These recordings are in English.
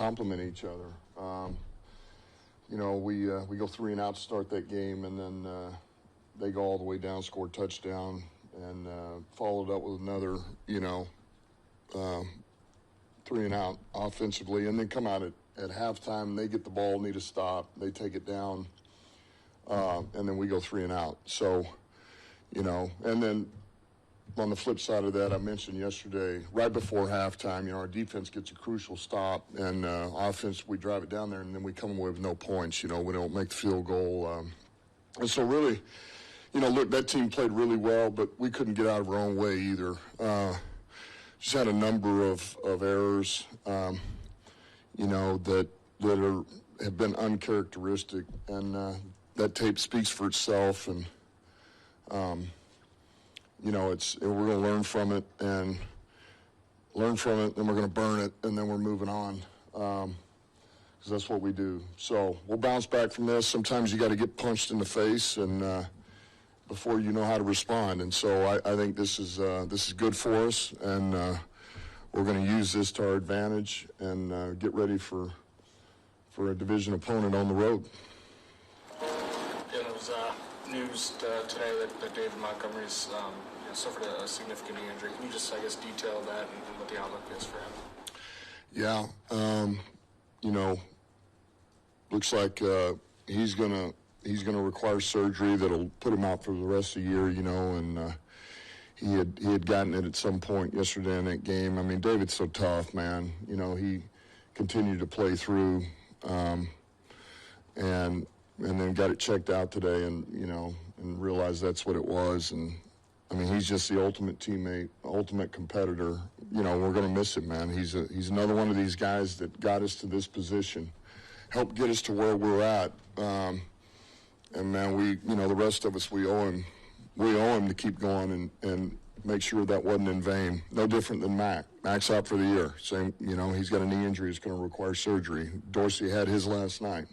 complement each other. We go 3 and out to start that game, and then they go all the way down, score a touchdown, and followed up with another, 3 and out offensively, and then come out at halftime. They get the ball, need a stop, they take it down, and then we go 3 and out. So, and then on the flip side of that, I mentioned yesterday, right before halftime, our defense gets a crucial stop, and offense, we drive it down there, and then we come away with no points. We don't make the field goal. And so really, look, that team played really well, but we couldn't get out of our own way either. Just had a number of errors, that have been uncharacteristic, and that tape speaks for itself, and we're going to learn from it, then we're going to burn it, and then we're moving on, because that's what we do. So we'll bounce back from this. Sometimes you got to get punched in the face, and before you know how to respond. And so I think this is good for us, and we're going to use this to our advantage and get ready for a division opponent on the road. Yeah, there was news today that David Montgomery's suffered a significant knee injury. Can you just, detail that and what the outlook is for him? Yeah, looks like he's gonna require surgery that'll put him out for the rest of the year. And he had gotten it at some point yesterday in that game. I mean, David's so tough, man. He continued to play through, and then got it checked out today, and and realized that's what it was. And I mean, he's just the ultimate teammate, ultimate competitor. We're going to miss him, man. He's another one of these guys that got us to this position, helped get us to where we're at. And man, the rest of us, we owe him to keep going and make sure that wasn't in vain. No different than Mac. Mac's out for the year. Same, he's got a knee injury. It's going to require surgery. Dorsey had his last night.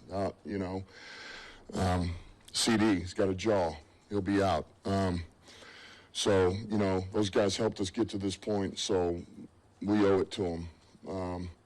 CD, he's got a jaw. He'll be out. So, those guys helped us get to this point, so we owe it to them.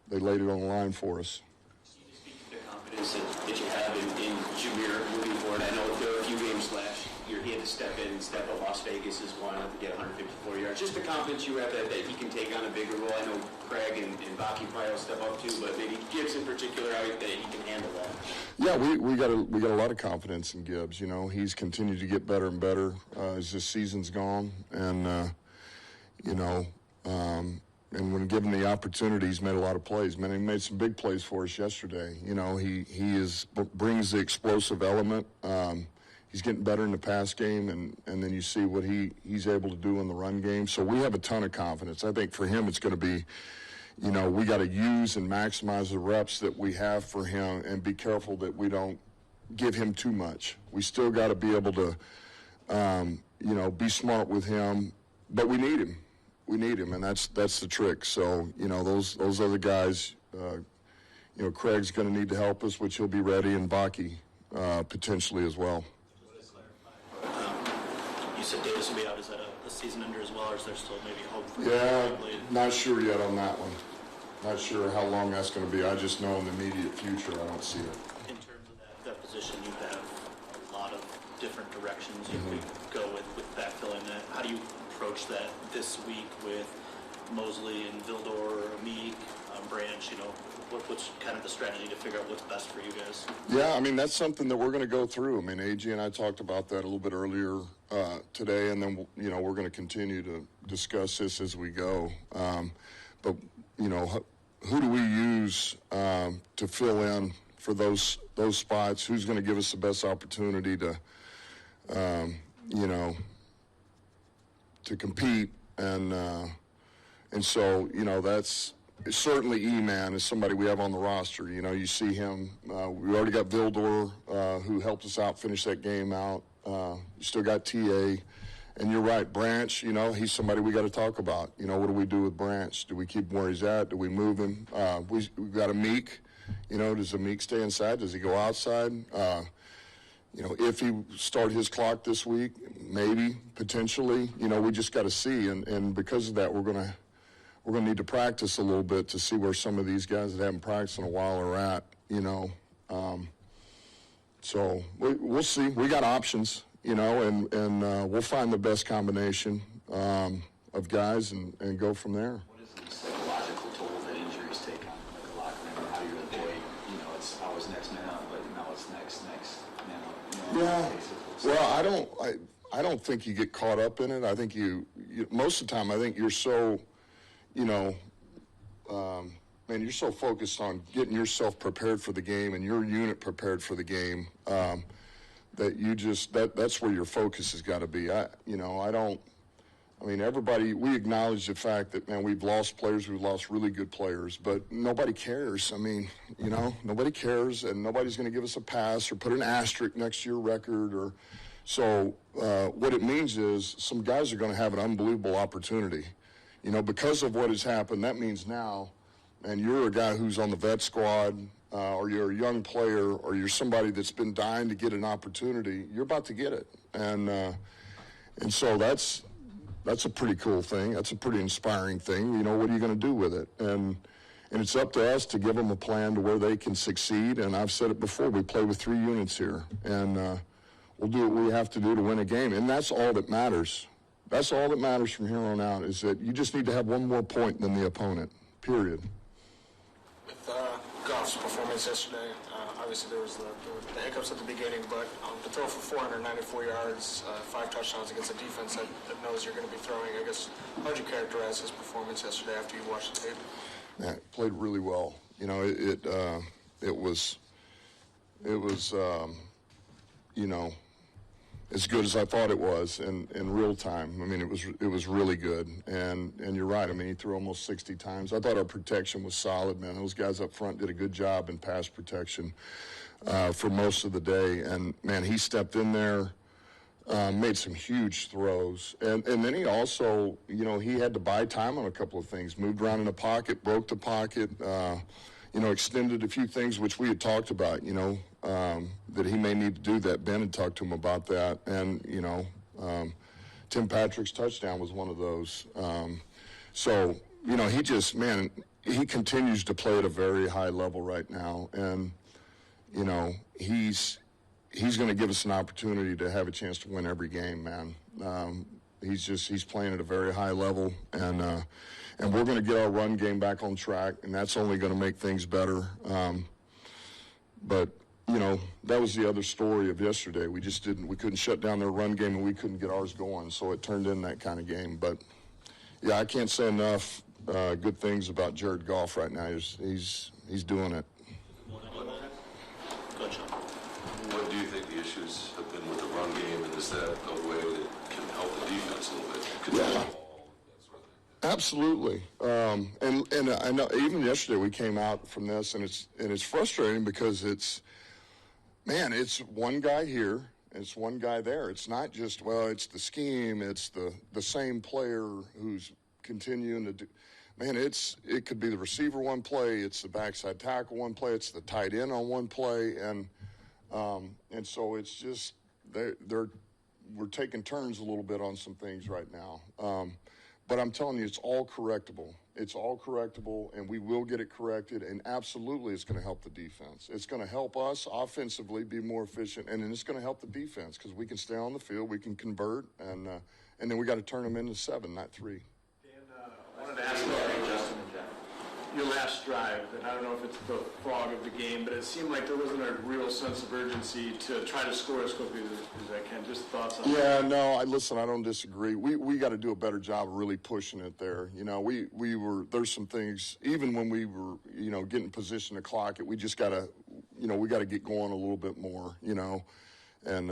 They laid it on the line for us. Can you speak to the confidence that you have in Jameer moving forward? I know there were a few games last year he had to step in and step up. Las Vegas is one to get 154 yards. Just the confidence you have that he can take on a bigger role. I know Craig and Baki probably will step up too, but maybe Gibbs in particular, that he can handle that. Yeah, we got a lot of confidence in Gibbs. He's continued to get better and better as this season's gone, and and when given the opportunity, he's made a lot of plays. Man, he made some big plays for us yesterday. He brings the explosive element. He's getting better in the pass game, and then you see what he's able to do in the run game. So we have a ton of confidence. I think for him it's going to be, we got to use and maximize the reps that we have for him and be careful that we don't give him too much. We still got to be able to, be smart with him, but we need him. We need him, and that's the trick. So, those other guys, Craig's going to need to help us, which he'll be ready, and Baki potentially as well. You said Davis will be out. Is that a season ender as well, or is there still maybe hope for not sure yet on that one. Not sure how long that's going to be. I just know in the immediate future I don't see it. In terms of that position, you have a lot of different directions you could go with backfilling that. How do you approach that this week with Mosley and Vildor, Meek, Branch? What's kind of the strategy to figure out what's best for you guys? Yeah, I mean, that's something that we're going to go through. I mean, AG and I talked about that a little bit earlier today, and then, we're going to continue to discuss this as we go. But, who do we use to fill in for those spots? Who's going to give us the best opportunity to, to compete? And so, that's certainly E-Man is somebody we have on the roster. You see him. We already got Vildor, who helped us out, finish that game out. You still got TA. And you're right, Branch, he's somebody we got to talk about. What do we do with Branch? Do we keep him where he's at? Do we move him? We've got a Meek. Does the Meek stay inside? Does he go outside? If he start his clock this week, maybe, potentially. We just got to see. And because of that, we're we're going to need to practice a little bit to see where some of these guys that haven't practiced in a while are at, So we'll see. We got options, and we'll find the best combination of guys and go from there. What is the psychological toll that injuries take on like a locker room? How you avoid, it's always next man up, but now it's next man up. Yeah. Well, I don't think you get caught up in it. I think you most of the time, I think you're so, you're so focused on getting yourself prepared for the game and your unit prepared for the game that you just, that's where your focus has got to be. Everybody, we acknowledge the fact that, man, we've lost players, we've lost really good players, but nobody cares. Nobody cares, and nobody's going to give us a pass or put an asterisk next to your record. So what it means is some guys are going to have an unbelievable opportunity. Because of what has happened, that means now, and you're a guy who's on the vet squad, or you're a young player, or you're somebody that's been dying to get an opportunity, you're about to get it. And so that's a pretty cool thing. That's a pretty inspiring thing. What are you going to do with it? And it's up to us to give them a plan to where they can succeed. And I've said it before, we play with 3 units here. And we'll do what we have to do to win a game. And that's all that matters. That's all that matters from here on out, is that you just need to have one more point than the opponent, period. With Goff's performance yesterday, obviously there was the hiccups at the beginning, but to throw for 494 yards, 5 touchdowns against a defense that knows you're going to be throwing, I guess, how would you characterize his performance yesterday after you watched the tape? Yeah, played really well. It was as good as I thought it was in real time. It was really good. And you're right. He threw almost 60 times. I thought our protection was solid, man. Those guys up front did a good job in pass protection for most of the day. And, man, he stepped in there, made some huge throws. And then he also, he had to buy time on a couple of things. Moved around in the pocket, broke the pocket, extended a few things, which we had talked about, that he may need to do that. Ben had talked to him about that. And, Tim Patrick's touchdown was one of those. He just, man, he continues to play at a very high level right now. And, he's going to give us an opportunity to have a chance to win every game, man. He's playing at a very high level. And we're going to get our run game back on track, and that's only going to make things better. But that was the other story of yesterday. We couldn't shut down their run game, and we couldn't get ours going, so it turned in that kind of game. But, yeah, I can't say enough good things about Jared Goff right now. He's doing it. Go ahead, Sean. What do you think the issues have been with the run game, and is that a way that can help the defense a little bit? Yeah. Absolutely. And I know even yesterday we came out from this, and it's frustrating because it's one guy here, and it's one guy there. It's not just, it's the scheme, it's the same player who's continuing to do. Man, it could be the receiver one play, it's the backside tackle one play, it's the tight end on one play, and so it's just we're taking turns a little bit on some things right now. But I'm telling you, it's all correctable. It's all correctable, and we will get it corrected, and absolutely it's going to help the defense. It's going to help us offensively be more efficient, and then it's going to help the defense because we can stay on the field, we can convert, and then we got to turn them into 7, not 3. Dan, I wanted to ask about Justin and Jeff. Your last drive, and I don't know if it's the fog of the game, but it seemed like there wasn't a real sense of urgency to try to score as quickly as I can. Just thoughts on that? Yeah, no, I don't disagree. We got to do a better job of really pushing it there. There's some things, even when we were, getting position to clock it, we just got to, we got to get going a little bit more, and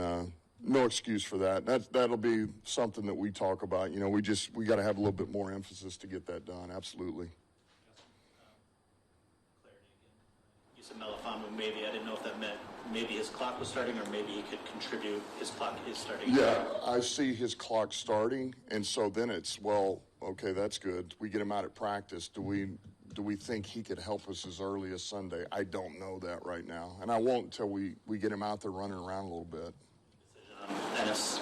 no excuse for that. That'll be something that we talk about. We got to have a little bit more emphasis to get that done. Absolutely. You said Melifonwu, maybe. I didn't know if that meant maybe his clock was starting or maybe he could contribute his clock is starting. Yeah, I see his clock starting, and so then it's, okay, that's good. We get him out at practice. Do we think he could help us as early as Sunday? I don't know that right now, and I won't until we get him out there running around a little bit. Ennis.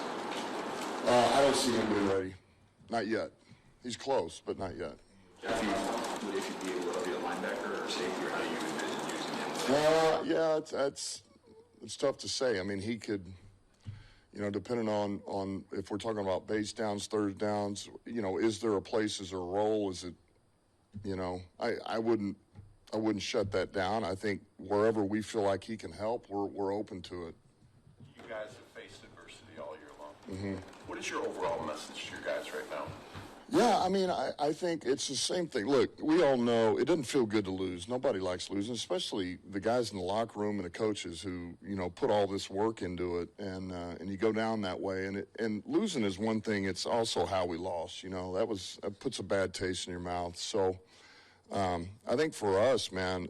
I don't see him being ready. Not yet. He's close, but not yet. Would he be able to be a linebacker or safety, or how do you envision using him? Yeah, it's tough to say. I mean, he could, depending on if we're talking about base downs, third downs, is there a place, is there a role? Is it, I wouldn't shut that down. I think wherever we feel like he can help, we're open to it. You guys have faced adversity all year long. Mm-hmm. What is your overall message to your guys right now? Yeah, I mean, I think it's the same thing. Look, we all know it doesn't feel good to lose. Nobody likes losing, especially the guys in the locker room and the coaches who, put all this work into it, and you go down that way. And losing is one thing. It's also how we lost. That puts a bad taste in your mouth. So I think for us, man,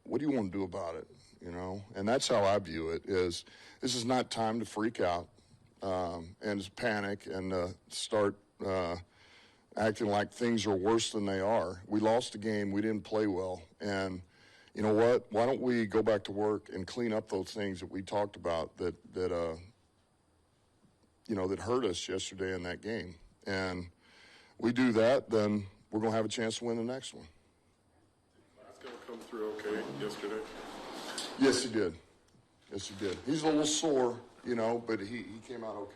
what do you want to do about it? And that's how I view it. This is not time to freak out and panic and start acting like things are worse than they are. We lost the game. We didn't play well. And you know what? Why don't we go back to work and clean up those things that we talked about that hurt us yesterday in that game? And we do that, then we're going to have a chance to win the next one. He's going to come through okay yesterday? Yes, he did. Yes, he did. He's a little sore, but he came out okay.